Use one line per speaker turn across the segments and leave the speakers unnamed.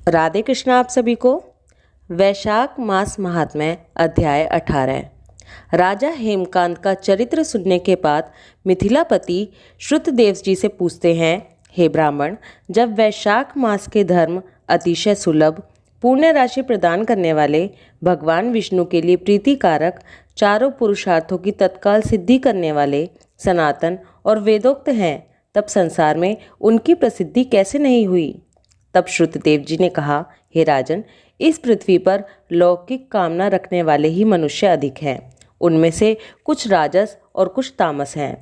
राधे कृष्ण आप सभी को। वैशाख मास महात्म्य अध्याय 18। राजा हेमकांत का चरित्र सुनने के बाद मिथिलापति श्रुतदेव जी से पूछते हैं, हे ब्राह्मण, जब वैशाख मास के धर्म अतिशय सुलभ, पुण्य राशि प्रदान करने वाले, भगवान विष्णु के लिए प्रीतिकारक, चारों पुरुषार्थों की तत्काल सिद्धि करने वाले, सनातन और वेदोक्त हैं, तब संसार में उनकी प्रसिद्धि कैसे नहीं हुई। तब श्रुतदेव जी ने कहा, हे राजन, इस पृथ्वी पर लौकिक कामना रखने वाले ही मनुष्य अधिक हैं। उनमें से कुछ राजस और कुछ तामस हैं।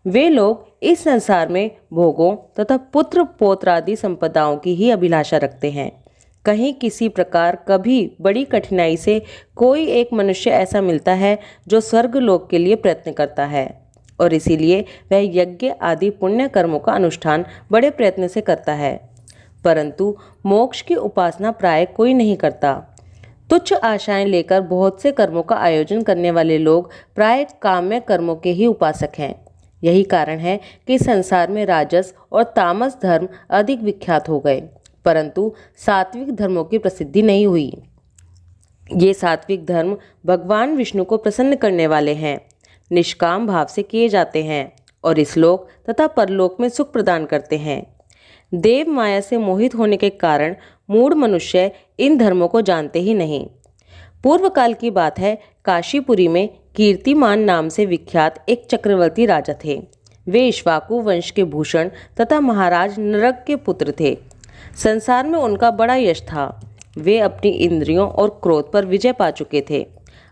वे लोग इस संसार में भोगों तथा पुत्र पौत्रादि संपदाओं की ही अभिलाषा रखते हैं। कहीं किसी प्रकार कभी बड़ी कठिनाई से कोई एक मनुष्य ऐसा मिलता है जो स्वर्ग लोक के लिए प्रयत्न करता है, और इसीलिए वह यज्ञ आदि पुण्य कर्मों का अनुष्ठान बड़े प्रयत्न से करता है, परंतु मोक्ष की उपासना प्राय कोई नहीं करता। तुच्छ आशाएं लेकर बहुत से कर्मों का आयोजन करने वाले लोग प्राय काम्य कर्मों के ही उपासक हैं। यही कारण है कि संसार में राजस और तामस धर्म अधिक विख्यात हो गए, परंतु सात्विक धर्मों की प्रसिद्धि नहीं हुई। ये सात्विक धर्म भगवान विष्णु को प्रसन्न करने वाले हैं, निष्काम भाव से किए जाते हैं और इस लोक तथा परलोक में सुख प्रदान करते हैं। देव माया से मोहित होने के कारण मूढ़ मनुष्य इन धर्मों को जानते ही नहीं। पूर्व काल की बात है, काशीपुरी में कीर्तिमान नाम से विख्यात एक चक्रवर्ती राजा थे। वे इक्ष्वाकु वंश के भूषण तथा महाराज नरक के पुत्र थे। संसार में उनका बड़ा यश था। वे अपनी इंद्रियों और क्रोध पर विजय पा चुके थे।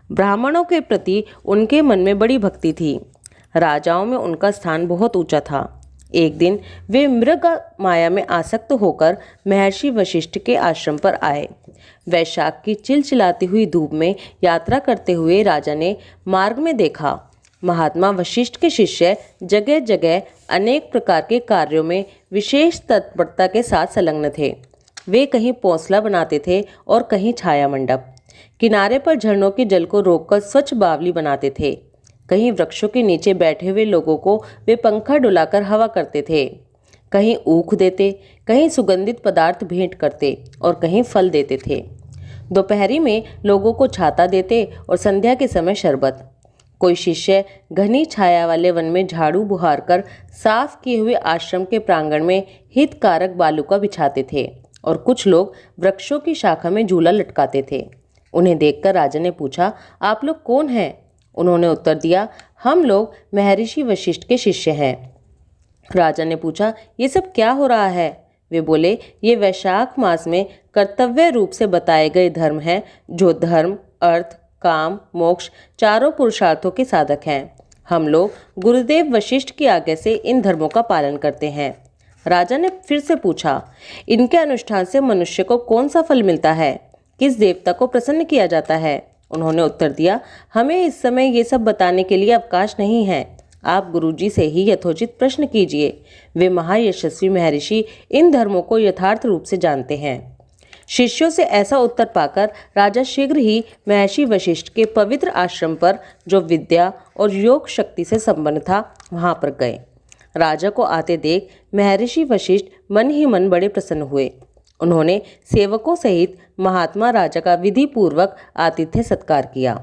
ब्राह्मणों के प्रति उनके मन में बड़ी भक्ति थी। राजाओं में उनका स्थान बहुत ऊंचा था। एक दिन वे मृग माया में आसक्त होकर महर्षि वशिष्ठ के आश्रम पर आए। वैशाख की चिलचिलाती हुई धूप में यात्रा करते हुए राजा ने मार्ग में देखा, महात्मा वशिष्ठ के शिष्य जगह जगह अनेक प्रकार के कार्यों में विशेष तत्परता के साथ संलग्न थे। वे कहीं पौंसला बनाते थे और कहीं छाया मंडप, किनारे पर झरनों के जल को रोककर स्वच्छ बावली बनाते थे। कहीं वृक्षों के नीचे बैठे हुए लोगों को वे पंखा डुलाकर हवा करते थे। कहीं ऊख देते, कहीं सुगंधित पदार्थ भेंट करते और कहीं फल देते थे। दोपहरी में लोगों को छाता देते और संध्या के समय शरबत। कोई शिष्य घनी छाया वाले वन में झाड़ू बुहार कर साफ किए हुए आश्रम के प्रांगण में हितकारक बालुका बिछाते थे और कुछ लोग वृक्षों की शाखा में झूला लटकाते थे। उन्हें देखकर राजा ने पूछा, आप लोग कौन हैं? उन्होंने उत्तर दिया, हम लोग महर्षि वशिष्ठ के शिष्य हैं। राजा ने पूछा, ये सब क्या हो रहा है? वे बोले, ये वैशाख मास में कर्तव्य रूप से बताए गए धर्म हैं, जो धर्म, अर्थ, काम, मोक्ष चारों पुरुषार्थों के साधक हैं। हम लोग गुरुदेव वशिष्ठ की आज्ञा से इन धर्मों का पालन करते हैं। राजा ने फिर से पूछा, इनके अनुष्ठान से मनुष्य को कौन सा फल मिलता है? किस देवता को प्रसन्न किया जाता है? उन्होंने उत्तर दिया, हमें इस समय ये सब बताने के लिए अवकाश नहीं है। आप गुरुजी से ही यथोचित प्रश्न कीजिए। वे महायशस्वी महर्षि इन धर्मों को यथार्थ रूप से जानते हैं। शिष्यों से ऐसा उत्तर पाकर राजा शीघ्र ही महर्षि वशिष्ठ के पवित्र आश्रम पर, जो विद्या और योग शक्ति से संपन्न था, वहां पर गए। राजा को आते देख महर्षि वशिष्ठ मन ही मन बड़े प्रसन्न हुए। उन्होंने सेवकों सहित महात्मा राजा का विधि पूर्वक आतिथ्य सत्कार किया।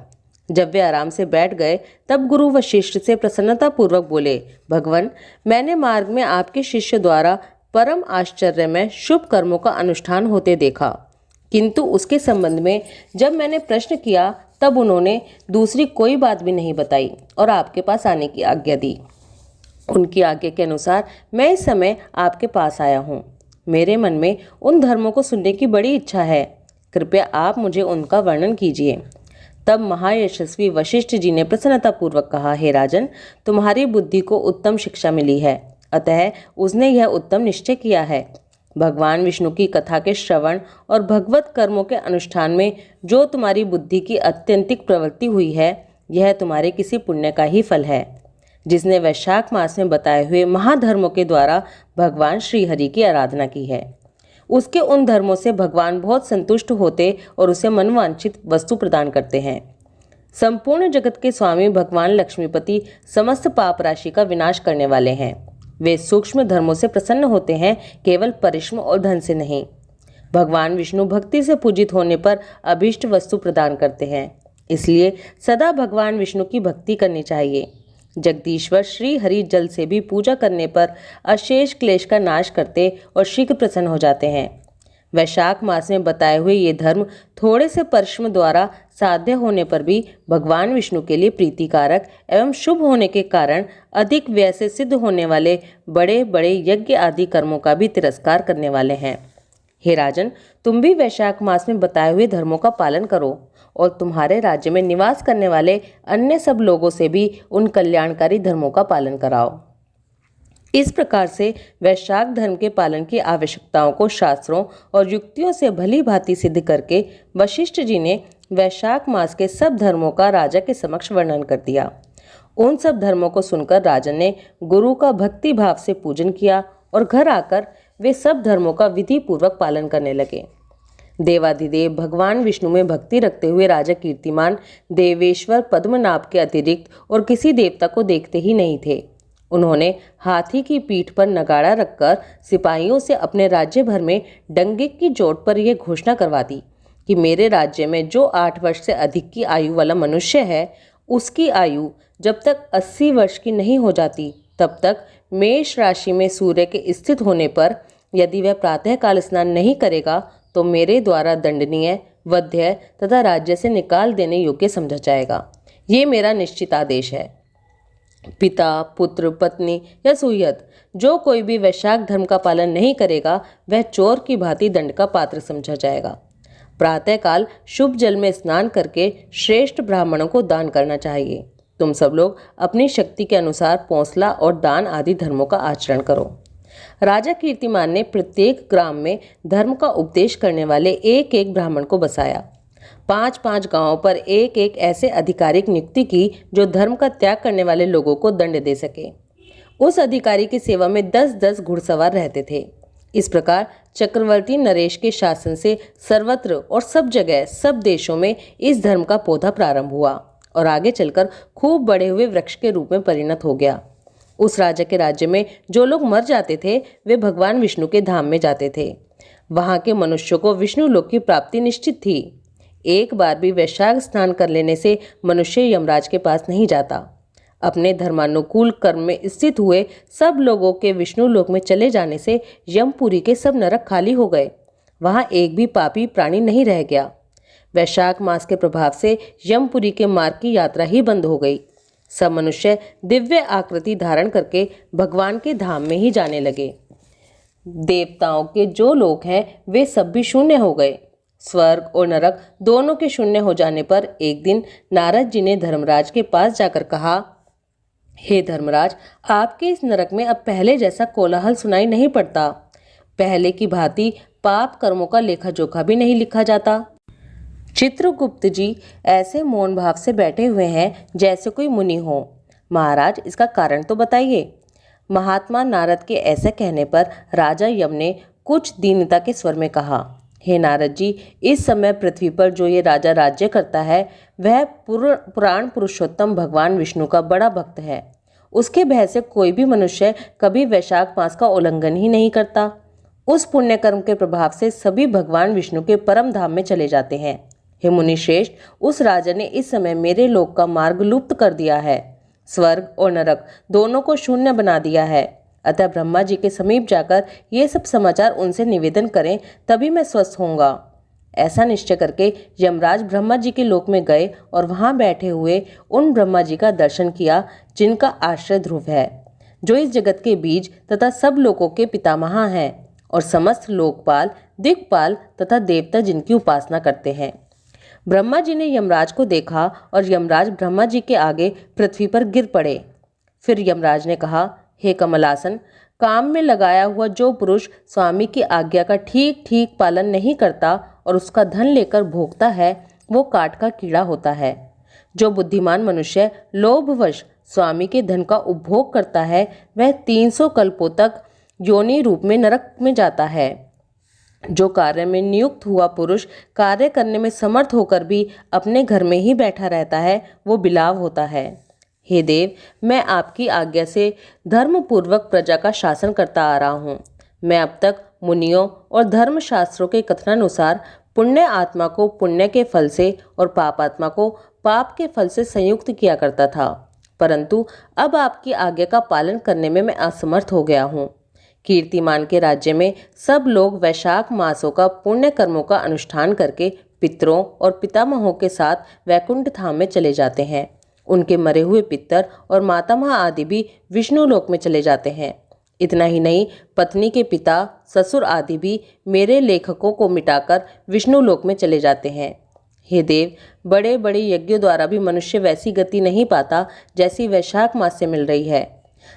जब वे आराम से बैठ गए तब गुरु वशिष्ठ से प्रसन्नता पूर्वक बोले, भगवान, मैंने मार्ग में आपके शिष्य द्वारा परम आश्चर्य में शुभ कर्मों का अनुष्ठान होते देखा, किंतु उसके संबंध में जब मैंने प्रश्न किया तब उन्होंने दूसरी कोई बात भी नहीं बताई और आपके पास आने की आज्ञा दी। उनकी आज्ञा के अनुसार मैं इस समय आपके पास आया हूँ। मेरे मन में उन धर्मों को सुनने की बड़ी इच्छा है। कृपया आप मुझे उनका वर्णन कीजिए। तब महायशस्वी वशिष्ठ जी ने प्रसन्नतापूर्वक कहा, हे राजन, तुम्हारी बुद्धि को उत्तम शिक्षा मिली है, अतः उसने यह उत्तम निश्चय किया है। भगवान विष्णु की कथा के श्रवण और भगवत कर्मों के अनुष्ठान में जो तुम्हारी बुद्धि की अत्यंतिक प्रवृत्ति हुई है, यह तुम्हारे किसी पुण्य का ही फल है, जिसने वैशाख मास में बताए हुए महाधर्मों के द्वारा भगवान श्री हरि की आराधना की है। उसके उन धर्मों से भगवान बहुत संतुष्ट होते और उसे मनवांछित वस्तु प्रदान करते हैं। संपूर्ण जगत के स्वामी भगवान लक्ष्मीपति समस्त पाप राशि का विनाश करने वाले हैं। वे सूक्ष्म धर्मों से प्रसन्न होते हैं, केवल परिश्रम और धन से नहीं। भगवान विष्णु भक्ति से पूजित होने पर अभीष्ट वस्तु प्रदान करते हैं, इसलिए सदा भगवान विष्णु की भक्ति करनी चाहिए। जगदीश्वर श्री हरि जल से भी पूजा करने पर अशेष क्लेश का नाश करते और शीघ्र प्रसन्न हो जाते हैं। वैशाख मास में बताए हुए ये धर्म थोड़े से परिश्रम द्वारा साध्य होने पर भी भगवान विष्णु के लिए प्रीतिकारक एवं शुभ होने के कारण अधिक व्यय से सिद्ध होने वाले बड़े बड़े यज्ञ आदि कर्मों का भी तिरस्कार करने वाले हैं। हे राजन, तुम भी वैशाख मास में बताए हुए धर्मों का पालन करो और तुम्हारे राज्य में निवास करने वाले अन्य सब लोगों से भी उन कल्याणकारी धर्मों का पालन कराओ। इस प्रकार से वैशाख धर्म के पालन की आवश्यकताओं को शास्त्रों और युक्तियों से भली भांति सिद्ध करके वशिष्ठ जी ने वैशाख मास के सब धर्मों का राजा के समक्ष वर्णन कर दिया। उन सब धर्मों को सुनकर राजन ने गुरु का भक्ति भाव से पूजन किया और घर आकर वे सब धर्मों का विधि पूर्वक पालन करने लगे। देवाधिदेव भगवान विष्णु में भक्ति रखते हुए राजा कीर्तिमान देवेश्वर पद्मनाभ के अतिरिक्त और किसी देवता को देखते ही नहीं थे। उन्होंने हाथी की पीठ पर नगाड़ा रखकर सिपाहियों से अपने राज्य भर में डंगे की चोट पर यह घोषणा करवा दी कि मेरे राज्य में जो 8 वर्ष से अधिक की आयु वाला मनुष्य है, उसकी आयु जब तक 80 वर्ष की नहीं हो जाती तब तक मेष राशि में सूर्य के स्थित होने पर यदि वह प्रातःकाल स्नान नहीं करेगा तो मेरे द्वारा दंडनीय, वध्य तथा राज्य से निकाल देने योग्य समझा जाएगा। ये मेरा निश्चित आदेश है। पिता, पुत्र, पत्नी या सुहृद जो कोई भी वैशाख धर्म का पालन नहीं करेगा वह चोर की भांति दंड का पात्र समझा जाएगा। प्रातःकाल शुभ जल में स्नान करके श्रेष्ठ ब्राह्मणों को दान करना चाहिए। तुम सब लोग अपनी शक्ति के अनुसार पौंसला और दान आदि धर्मों का आचरण करो। राजा कीर्तिमान ने प्रत्येक ग्राम में धर्म का उपदेश करने वाले एक एक ब्राह्मण को बसाया। 5-5 गांवों पर एक एक ऐसे आधिकारिक नियुक्ति की जो धर्म का त्याग करने वाले लोगों को दंड दे सके। उस अधिकारी की सेवा में 10-10 घुड़सवार रहते थे। इस प्रकार चक्रवर्ती नरेश के शासन से सर्वत्र और सब जगह सब देशों में इस धर्म का पौधा प्रारंभ हुआ और आगे चलकर खूब बड़े हुए वृक्ष के रूप में परिणत हो गया। उस राजा के राज्य में जो लोग मर जाते थे वे भगवान विष्णु के धाम में जाते थे। वहां के मनुष्यों को विष्णु लोक की प्राप्ति निश्चित थी। एक बार भी वैशाख स्नान कर लेने से मनुष्य यमराज के पास नहीं जाता। अपने धर्मानुकूल कर्म में स्थित हुए सब लोगों के विष्णु लोक में चले जाने से यमपुरी के सब नरक खाली हो गए। वहां एक भी पापी प्राणी नहीं रह गया। वैशाख मास के प्रभाव से यमपुरी के मार्ग की यात्रा ही बंद हो गई। सब मनुष्य दिव्य आकृति धारण करके भगवान के धाम में ही जाने लगे। देवताओं के जो लोक हैं वे सब भी शून्य हो गए। स्वर्ग और नरक दोनों के शून्य हो जाने पर एक दिन नारद जी ने धर्मराज के पास जाकर कहा, हे धर्मराज, आपके इस नरक में अब पहले जैसा कोलाहल सुनाई नहीं पड़ता। पहले की भांति पाप कर्मों का लेखा जोखा भी नहीं लिखा जाता। चित्रगुप्त जी ऐसे मौन भाव से बैठे हुए हैं जैसे कोई मुनि हो। महाराज, इसका कारण तो बताइए। महात्मा नारद के ऐसे कहने पर राजा यम ने कुछ दीनता के स्वर में कहा, हे नारद जी, इस समय पृथ्वी पर जो ये राजा राज्य करता है वह पुराण पुरुषोत्तम भगवान विष्णु का बड़ा भक्त है। उसके भय से कोई भी मनुष्य कभी वैशाख मास का उल्लंघन ही नहीं करता। उस पुण्य कर्म के प्रभाव से सभी भगवान विष्णु के परम धाम में चले जाते हैं। हे मुनि श्रेष्ठ, उस राजा ने इस समय मेरे लोक का मार्ग लुप्त कर दिया है। स्वर्ग और नरक दोनों को शून्य बना दिया है। अतः ब्रह्मा जी के समीप जाकर ये सब समाचार उनसे निवेदन करें, तभी मैं स्वस्थ होऊंगा। ऐसा निश्चय करके यमराज ब्रह्मा जी के लोक में गए और वहां बैठे हुए उन ब्रह्मा जी का दर्शन किया जिनका आश्रय ध्रुव है, जो इस जगत के बीज तथा सब लोकों के पितामह हैं और समस्त लोकपाल, दिक्पाल तथा देवता जिनकी उपासना करते हैं। ब्रह्मा जी ने यमराज को देखा और यमराज ब्रह्मा जी के आगे पृथ्वी पर गिर पड़े। फिर यमराज ने कहा, हे कमलासन, काम में लगाया हुआ जो पुरुष स्वामी की आज्ञा का ठीक ठीक पालन नहीं करता और उसका धन लेकर भोगता है वो काट का कीड़ा होता है। जो बुद्धिमान मनुष्य लोभवश स्वामी के धन का उपभोग करता है वह 300 कल्पों तक योनि रूप में नरक में जाता है। जो कार्य में नियुक्त हुआ पुरुष कार्य करने में समर्थ होकर भी अपने घर में ही बैठा रहता है वो बिलाव होता है। हे देव, मैं आपकी आज्ञा से धर्मपूर्वक प्रजा का शासन करता आ रहा हूँ। मैं अब तक मुनियों और धर्मशास्त्रों के कथनानुसार पुण्य आत्मा को पुण्य के फल से और पाप आत्मा को पाप के फल से संयुक्त किया करता था, परंतु अब आपकी आज्ञा का पालन करने में मैं असमर्थ हो गया हूँ। कीर्तिमान के राज्य में सब लोग वैशाख मासों का पुण्य कर्मों का अनुष्ठान करके पितरों और पितामहों के साथ वैकुंठ धाम में चले जाते हैं। उनके मरे हुए पितर और मातामह आदि भी विष्णु लोक में चले जाते हैं। इतना ही नहीं, पत्नी के पिता, ससुर आदि भी मेरे लेखकों को मिटाकर विष्णु लोक में चले जाते हैं। हे देव, बड़े बड़े यज्ञों द्वारा भी मनुष्य वैसी गति नहीं पाता जैसी वैशाख मास से मिल रही है।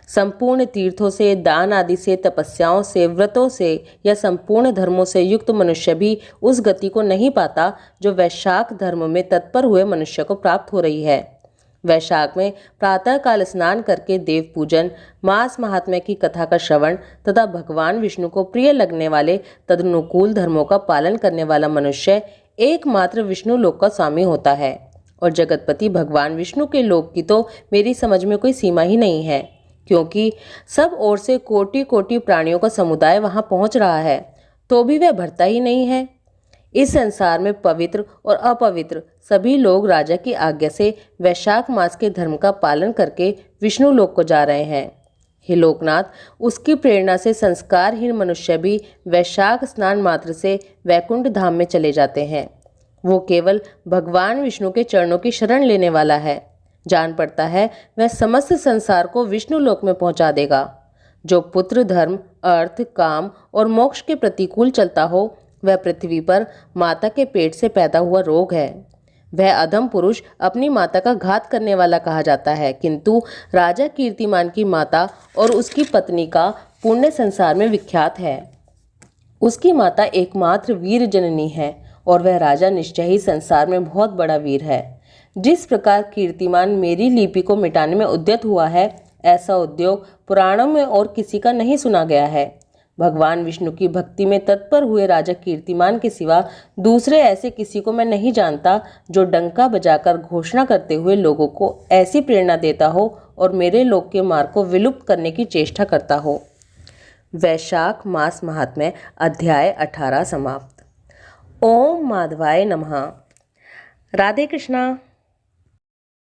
संपूर्ण तीर्थों से, दान आदि से, तपस्याओं से, व्रतों से या संपूर्ण धर्मों से युक्त मनुष्य भी उस गति को नहीं पाता जो वैशाख धर्म में तत्पर हुए मनुष्य को प्राप्त हो रही है। वैशाख में प्रातःकाल स्नान करके देव पूजन, मास महात्म्य की कथा का श्रवण तथा भगवान विष्णु को प्रिय लगने वाले तदनुकूल धर्मों का पालन करने वाला मनुष्य एकमात्र विष्णु लोक का स्वामी होता है। और जगतपति भगवान विष्णु के लोक की तो मेरी समझ में कोई सीमा ही नहीं है, क्योंकि सब ओर से कोटि कोटि प्राणियों का समुदाय वहां पहुंच रहा है, तो भी वह भरता ही नहीं है। इस संसार में पवित्र और अपवित्र सभी लोग राजा की आज्ञा से वैशाख मास के धर्म का पालन करके विष्णु लोक को जा रहे हैं। हे लोकनाथ, उसकी प्रेरणा से संस्कारहीन मनुष्य भी वैशाख स्नान मात्र से वैकुंठ धाम में चले जाते हैं। वो केवल भगवान विष्णु के चरणों की शरण लेने वाला है। जान पड़ता है वह समस्त संसार को विष्णु लोक में पहुंचा देगा। जो पुत्र धर्म, अर्थ, काम और मोक्ष के प्रतिकूल चलता हो, वह पृथ्वी पर माता के पेट से पैदा हुआ रोग है। वह अधम पुरुष अपनी माता का घात करने वाला कहा जाता है, किंतु राजा कीर्तिमान की माता और उसकी पत्नी का पुण्य संसार में विख्यात है। उसकी माता एकमात्र वीर जननी है और वह राजा निश्चय ही संसार में बहुत बड़ा वीर है। जिस प्रकार कीर्तिमान मेरी लिपि को मिटाने में उद्यत हुआ है, ऐसा उद्योग पुराणों में और किसी का नहीं सुना गया है। भगवान विष्णु की भक्ति में तत्पर हुए राजा कीर्तिमान के सिवा दूसरे ऐसे किसी को मैं नहीं जानता जो डंका बजाकर घोषणा करते हुए लोगों को ऐसी प्रेरणा देता हो और मेरे लोक के मार्ग को विलुप्त करने की चेष्टा करता हो। वैशाख मास महात्म्य अध्याय 18 समाप्त। ओम माधवाय नमः। राधे कृष्णा।